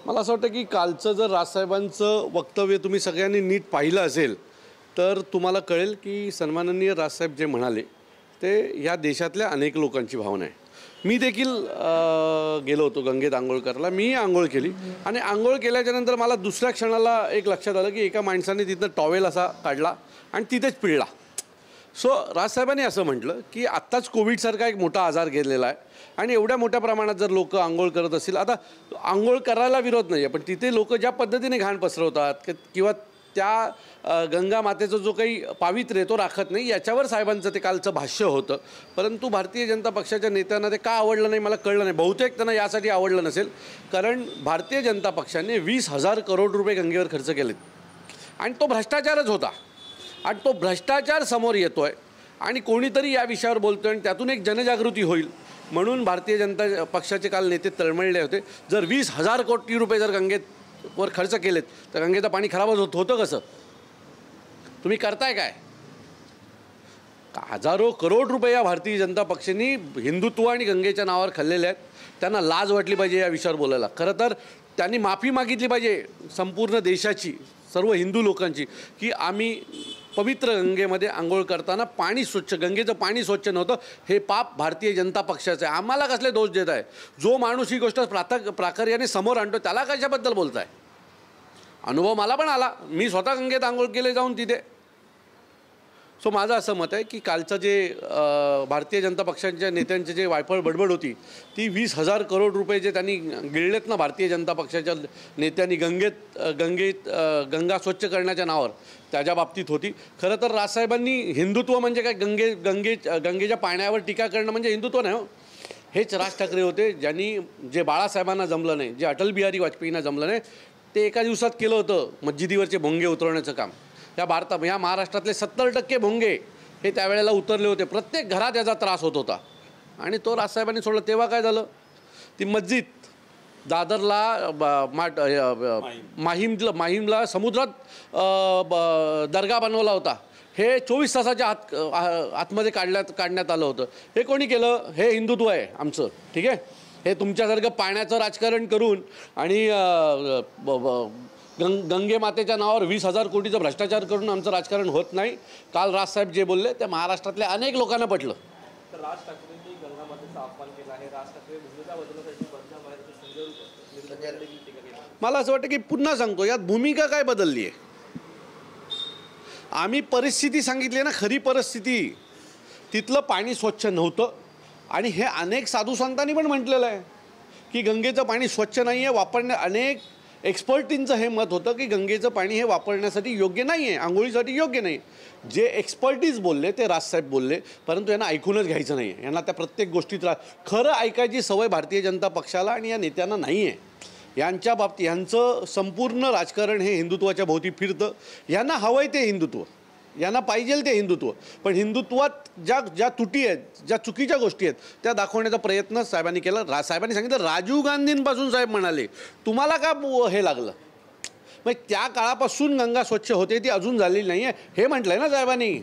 मला असं वाटतं की कालचं जर राजसाहेबांचं वक्तव्य तुम्ही सगळ्यांनी नीट पाहिलं असेल तर तुम्हाला कळेल की सन्माननीय राजसाहेब जे म्हणाले ते ह्या देशातल्या अनेक लोकांची भावना आहे. मी देखील गेलो होतो गंगेत आंघोळ करायला. मी आंघोळ केली आणि आंघोळ केल्याच्यानंतर मला दुसऱ्या क्षणाला एक लक्षात आलं की एका माणसाने तिथनं टॉवेल असा काढला आणि तिथेच पिळला. सो राजसाहेबांनी असं म्हटलं की आत्ताच कोविडसारखा एक मोठा आजार गेलेला आहे आणि एवढ्या मोठ्या प्रमाणात जर लोक आंघोळ करत असतील, आता आंघोळ करायला विरोध नाही आहे, पण तिथे लोक ज्या पद्धतीने घाण पसरवतात किंवा त्या गंगा मातेचा जो काही पावित्र्य तो राखत नाही, याच्यावर साहेबांचं ते कालचं भाष्य होतं. परंतु भारतीय जनता पक्षाच्या नेत्यांना ते का आवडलं नाही मला कळलं नाही. बहुतेक त्यांना यासाठी आवडलं नसेल कारण भारतीय जनता पक्षाने 20,000 करोड रुपये गंगेवर खर्च केलेत आणि तो भ्रष्टाचारच होता आणि तो भ्रष्टाचार समोर येतो आहे आणि कोणीतरी या विषयावर बोलतो आहे आणि त्यातून एक जनजागृती होईल म्हणून भारतीय जनता पक्षाचे काल नेते तळमळले होते. जर 20,000 कोटी रुपये जर गंगेवर खर्च केलेत तर गंगेचं पाणी खराबच होतं कसं? तुम्ही करताय काय? हजारो करोड रुपये या भारतीय जनता पक्षाने हिंदुत्व आणि गंगेच्या नावावर खाल्लेले आहेत. त्यांना लाज वाटली पाहिजे या विषयावर बोलायला. खरं तर त्यांनी माफी मागितली पाहिजे संपूर्ण देशाची, सर्व हिंदू लोकांची, की आम्ही पवित्र गंगेमध्ये आंघोळ करताना पाणी स्वच्छ, गंगेचं पाणी स्वच्छ नव्हतं, हे पाप भारतीय जनता पक्षाचं आहे. आम्हाला कसले दोष देत आहे? जो माणूस ही गोष्ट प्राकार्याने समोर आणतो त्याला कशाबद्दल बोलताय? अनुभव मला पण आला. मी स्वतः गंगेत आंघोळ केले जाऊन तिथे. सो माझं असं मत आहे की कालचं जे भारतीय जनता पक्षाच्या नेत्यांचे जे वायफळ बडबड होती ती 20,000 करोड रुपये जे त्यांनी गिळलेत ना भारतीय जनता पक्षाच्या नेत्यांनी गंगा स्वच्छ करण्याच्या नावावर, त्याच्या बाबतीत होती. खरं तर राजसाहेबांनी हिंदुत्व म्हणजे काय, गंगेच्या पाण्यावर टीका करणं म्हणजे हिंदुत्व नाही हो. हेच राज ठाकरे होते ज्यांनी जे बाळासाहेबांना जमलं नाही, जे अटल बिहारी वाजपेयींना जमलं नाही, ते एका दिवसात केलं होतं मस्जिदीवरचे भोंगे उतरवण्याचं काम. ह्या महाराष्ट्रातले 70% भोंगे हे त्यावेळेला उतरले होते. प्रत्येक घरात याचा त्रास होत होता आणि तो राजसाहेबांनी सोडलं. तेव्हा काय झालं? ती मस्जिद दादरला माहीमला समुद्रात दर्गा बनवला होता. हे 24 तासाच्या आतमध्ये काढण्यात आलं होतं. हे कोणी केलं? हे हिंदुत्व आहे आमचं. ठीक आहे. हे तुमच्यासारखं पाण्याचं राजकारण करून आणि गंगे मातेच्या नावावर 20,000 कोटीचं भ्रष्टाचार करून आमचं राजकारण होत नाही. काल राजसाहेब जे बोलले ते महाराष्ट्रातल्या अनेक लोकांना पटलं. तर राज ठाकरेंनी गंगा मातेचा अपमान केला आहे. राज ठाकरे भूमिका बदलण्यासाठी मला असं वाटतं की पुन्हा सांगतो, यात भूमिका काय बदलली आहे? आम्ही परिस्थिती सांगितली ना, खरी परिस्थिती. तिथलं पाणी स्वच्छ नव्हतं आणि हे अनेक साधू संतांनी पण म्हटलेलं आहे की गंगेचं पाणी स्वच्छ नाही आहे. अनेक एक्सपर्टींचं हे मत होतं की गंगेचं पाणी हे वापरण्यासाठी योग्य नाही आहे, आंघोळीसाठी योग्य नाही. जे एक्सपर्टीज बोलले ते राजसाहेब बोलले, परंतु यांना ऐकूनच घ्यायचं नाही आहे. यांना त्या प्रत्येक गोष्टीत खरं ऐकायची सवय भारतीय जनता पक्षाला आणि या नेत्यांना नाही आहे. यांच्या बाबतीत यांचं संपूर्ण राजकारण हे हिंदुत्वाच्या भोवती फिरतं. यांना हवं आहे ते हिंदुत्व, यांना पाहिजे ते हिंदुत्व, पण हिंदुत्वात ज्या तुटी आहेत, ज्या चुकीच्या गोष्टी आहेत त्या दाखवण्याचा प्रयत्न साहेबांनी केला. साहेबांनी सांगितलं राजीव गांधींपासून साहेब म्हणाले तुम्हाला का हे लागलं? मग त्या काळापासून गंगा स्वच्छ होते, ती अजून झालेली नाही आहे हे म्हटलं आहे ना साहेबांनी.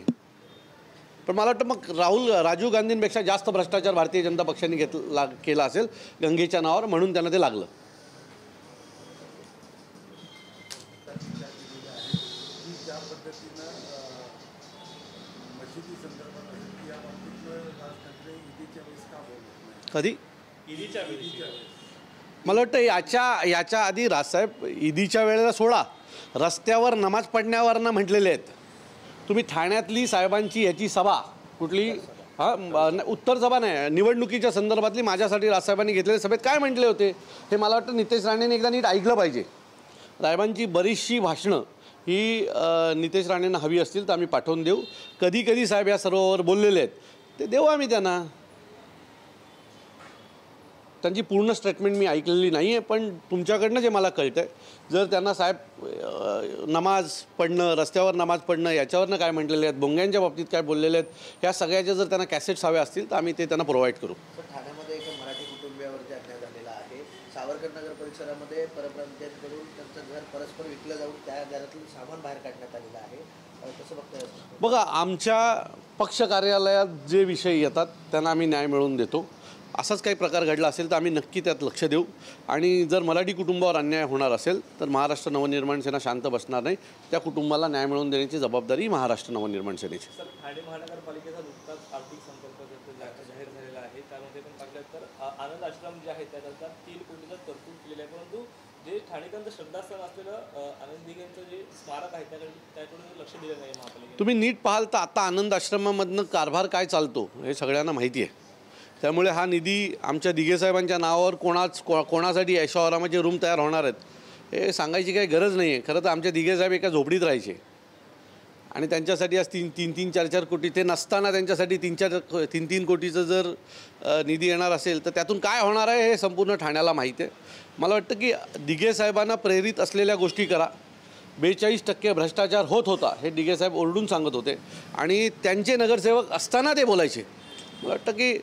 पण मला वाटतं मग राजीव गांधींपेक्षा जास्त भ्रष्टाचार भारतीय जनता पक्षाने केला असेल गंगेच्या नावावर, म्हणून त्यांना ते लागलं. कधी? मला वाटतं याच्या आधी राजसाहेब ईदीच्या वेळेला सोडा, रस्त्यावर नमाज पढण्यावरनं म्हटलेले आहेत. तुम्ही ठाण्यातली साहेबांची याची सभा कुठली उत्तर सभा नाही, निवडणुकीच्या संदर्भातली माझ्यासाठी राजसाहेबांनी घेतलेल्या सभेत काय म्हटले होते हे मला वाटतं नितेश राणेंनी एकदा नीट ऐकलं पाहिजे. साहेबांची बरीचशी भाषणं ही नितेश राणेंना हवी असतील तर आम्ही पाठवून देऊ. कधी कधी साहेब या सर्वावर बोललेले आहेत, ते देऊ आम्ही त्यांना. त्यांची पूर्ण स्टेटमेंट मी ऐकलेली नाही आहे, पण तुमच्याकडनं जे मला कळतं आहे, जर त्यांना साहेब नमाज पढणं, रस्त्यावर नमाज पढणं याच्यावरनं काय म्हटलेले आहेत, भोंग्यांच्या बाबतीत काय बोललेले आहेत, ह्या सगळ्याच्या जर त्यांना कॅसेट्स हवे असतील तर आम्ही ते त्यांना प्रोव्हाइड करू. ठाण्यामध्ये एका मराठी कुटुंबियावरती अन्याय झालेला आहे. सावरकर नगर परिसरामध्ये परप्रांतीयांकडून त्यांचं घर परस्पर विकलं जाऊन त्या घरातलं सामान बाहेर काढण्यात आलेलं आहे. कसं बघताय? बघा, आमच्या पक्ष कार्यालयात जे विषय येतात त्यांना आम्ही न्याय मिळवून देतो. असाच काही प्रकार घडला असेल तर आम्ही नक्की त्यात लक्ष देऊ आणि जर मराठी कुटुंबावर अन्याय होणार असेल तर महाराष्ट्र नवनिर्माण सेना शांत बसणार नाही. त्या कुटुंबाला न्याय मिळवून देण्याची जबाबदारी महाराष्ट्र नवनिर्माण सेनेची. सर, ठाणे महानगरपालिकेचा नुकताच आर्थिक संकल्प जाहीर झालेला आहे. त्यामध्ये पण पाहिलं तर आनंद आश्रम जे आहे त्याकरता 3 कोटीचा तरतूद केलेला आहे. परंतु जे ठाणेकरांचं श्रद्धास्थान असलेलं आनंद दिघेंचं जे स्मारक आहे त्याकडे लक्ष दिलं नाही महापालिकेने. तुम्ही नीट पाहाल तर आता आनंद आश्रमामधनं कारभार काय चालतो हे सगळ्यांना माहिती आहे. त्यामुळे हा निधी आमच्या दिघेसाहेबांच्या नावावर कोणासाठी ऐशोआरामाचे रूम तयार होणार आहेत हे सांगायची काही गरज नाही आहे. खरं तर आमच्या दिघेसाहेब एका झोपडीत राहायचे आणि त्यांच्यासाठी आज 3-3, 4-4 कोटी ते नसताना त्यांच्यासाठी 3-3 कोटीचं जर निधी येणार असेल तर त्यातून काय होणार आहे हे संपूर्ण ठाण्याला माहीत आहे. मला वाटतं की दिघेसाहेबांना प्रेरित असलेल्या गोष्टी करा. 42% भ्रष्टाचार होत होता हे दिघेसाहेब ओरडून सांगत होते आणि त्यांचे नगरसेवक असताना ते बोलायचे. मला वाटतं की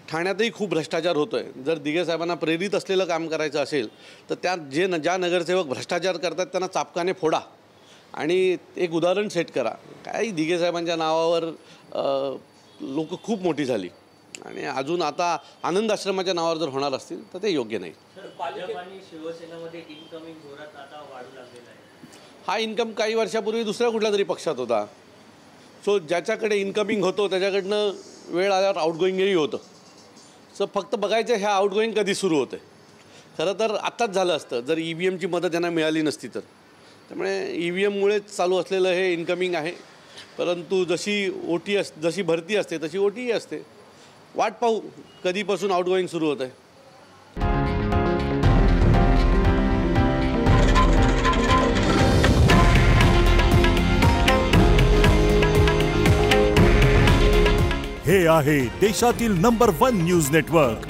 ठाण्यातही खूप भ्रष्टाचार होतो आहे. जर दिघेसाहेबांना प्रेरित असलेलं काम करायचं असेल तर ज्या नगरसेवक भ्रष्टाचार करतात त्यांना चापकाने फोडा आणि एक उदाहरण सेट करा. काही दिघेसाहेबांच्या नावावर लोक खूप मोठी झाली आणि अजून आता आनंद आश्रमाच्या नावावर जर होणार असतील तर ते योग्य नाही. भाजप आणि शिवसेनेमध्ये इनकमिंग जोरात आता वाढू लागलेला आहे. हा इन्कम काही वर्षापूर्वी दुसऱ्या कुठल्या तरी पक्षात होता. सो ज्याच्याकडे इन्कमिंग होतो त्याच्याकडनं वेळ आल्यावर आउटगोईंगही होतं. सो फक्त बघायचं ह्या आउटगोईंग कधी सुरू होते. खरं तर आत्ताच झालं असतं जर EVMची मदत त्यांना मिळाली नसती तर. त्यामुळे EVMमुळेच चालू असलेलं हे इन्कमिंग आहे. परंतु जशी भरती असते तशी OTही असते. वाट पाहू कधीपासून आउटगोईंग सुरू होतं आहे. हे आहे देशातील नंबर 1 न्यूज नेटवर्क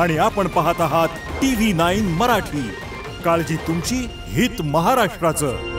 आणि आपण पाहत आहात TV9 मराठी. काळजी तुमची, हित महाराष्ट्राचं.